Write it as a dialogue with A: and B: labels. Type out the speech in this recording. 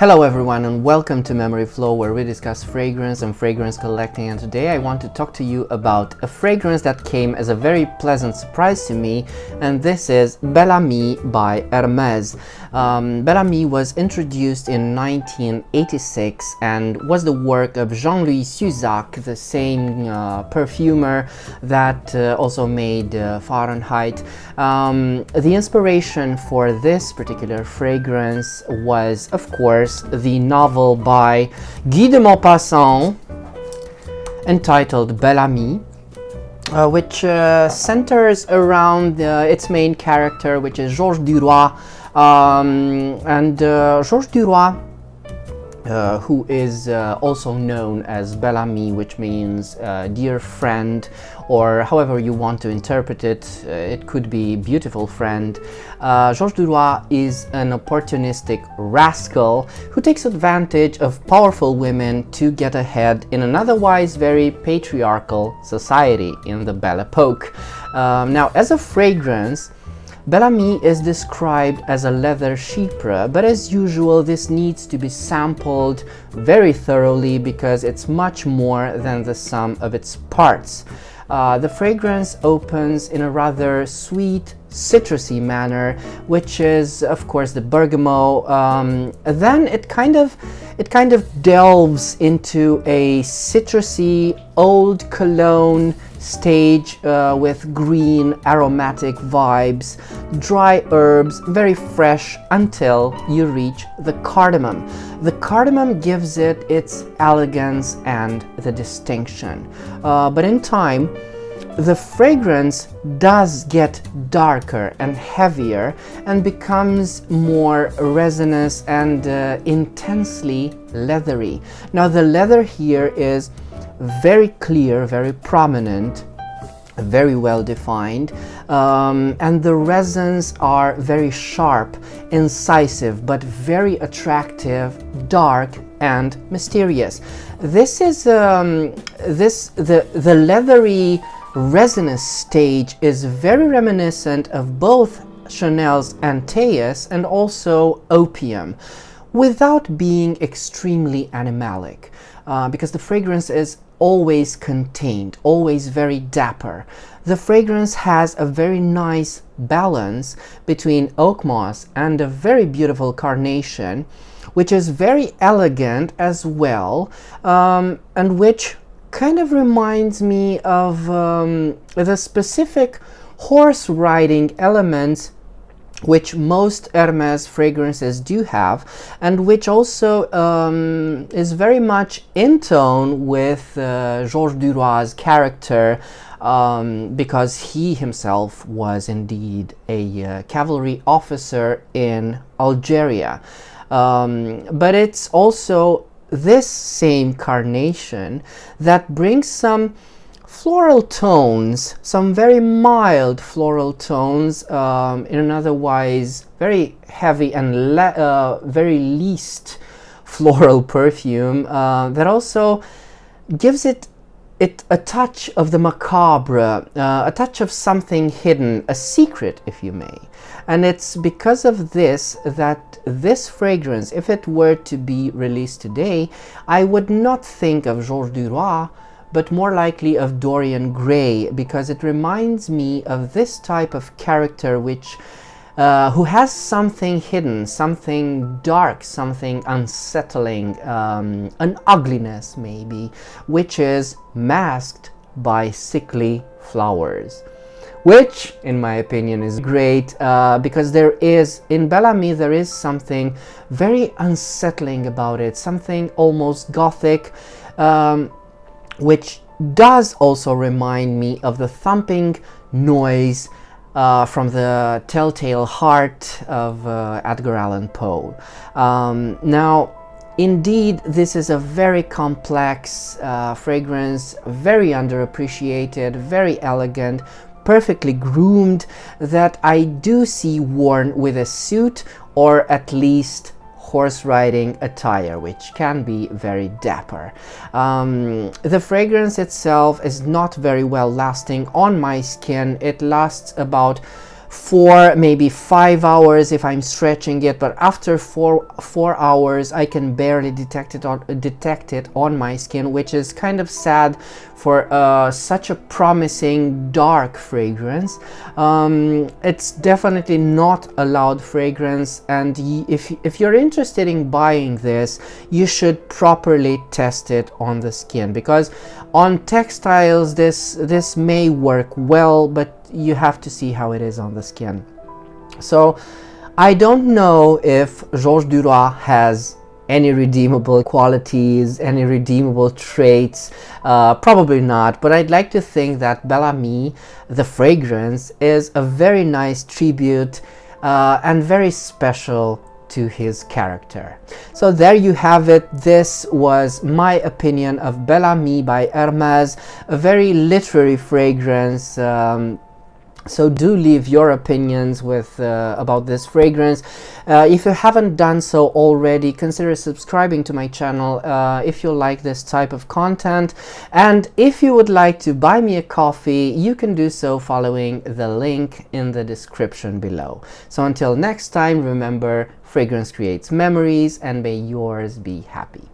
A: Hello everyone and welcome to Memory Flow, where we discuss fragrance and fragrance collecting, and today I want to talk to you about a fragrance that came as a very pleasant surprise to me, and this is Bel Ami by Hermes. Bel Ami was introduced in 1986 and was the work of Jean-Louis Suzac, the same perfumer that also made Fahrenheit. The inspiration for this particular fragrance was, of course, the novel by Guy de Maupassant entitled Bel Ami, which centers around its main character, which is Georges Duroy. Georges Duroy, who is also known as Bel Ami, which means dear friend, or however you want to interpret it, it could be beautiful friend. Georges Duroy is an opportunistic rascal who takes advantage of powerful women to get ahead in an otherwise very patriarchal society in the Belle Epoque. Now, as a fragrance, Bel Ami is described as a leather chypre, but as usual this needs to be sampled very thoroughly because it's much more than the sum of its parts. The fragrance opens in a rather sweet, citrusy manner, which is of course the bergamot. Then it kind of delves into a citrusy old cologne stage with green aromatic vibes, dry herbs, very fresh, until you reach the cardamom. The cardamom gives it its elegance and the distinction. But in time, the fragrance does get darker and heavier and becomes more resinous and intensely leathery. Now, the leather here is very clear, very prominent, very well defined, and the resins are very sharp, incisive, but very attractive, dark and mysterious. This is the leathery resinous stage is very reminiscent of both Chanel's Antaeus and also Opium, without being extremely animalic, because the fragrance is always contained, always very dapper. The fragrance has a very nice balance between oak moss and a very beautiful carnation, which is very elegant as well, and which kind of reminds me of the specific horse riding elements which most Hermes fragrances do have, and which also is very much in tone with Georges Duroy's character, because he himself was indeed a cavalry officer in Algeria. But it's also this same carnation that brings some floral tones, some very mild floral tones, in an otherwise very heavy and very least floral perfume, that also gives it a touch of the macabre, a touch of something hidden, a secret, if you may. And it's because of this that this fragrance, if it were to be released today, I would not think of Georges Duroy, but more likely of Dorian Gray, because it reminds me of this type of character which who has something hidden, something dark, something unsettling, an ugliness maybe, which is masked by sickly flowers. Which, in my opinion, is great, because there is, in Bel Ami, there is something very unsettling about it, something almost gothic, which does also remind me of the thumping noise from the Telltale Heart of Edgar Allan Poe. Now, indeed, this is a very complex fragrance, very underappreciated, very elegant, perfectly groomed, that I do see worn with a suit or at least horse riding attire, which can be very dapper. The fragrance itself is not very well lasting on my skin. It lasts about for maybe 5 hours if I'm stretching it, but after four hours I can barely detect it on my skin, which is kind of sad for such a promising dark fragrance. It's definitely not a loud fragrance, and if you're interested in buying this, you should properly test it on the skin, because on textiles this may work well, but you have to see how it is on the skin. So I don't know if Georges Duroy has any redeemable qualities, any redeemable traits, probably not, but I'd like to think that Bel Ami, the fragrance, is a very nice tribute and very special to his character. So there you have it. This was my opinion of Bel Ami by Hermes, a very literary fragrance. So do leave your opinions about this fragrance. If you haven't done so already, consider subscribing to my channel if you like this type of content. And if you would like to buy me a coffee, you can do so following the link in the description below. So until next time, remember, fragrance creates memories, and may yours be happy.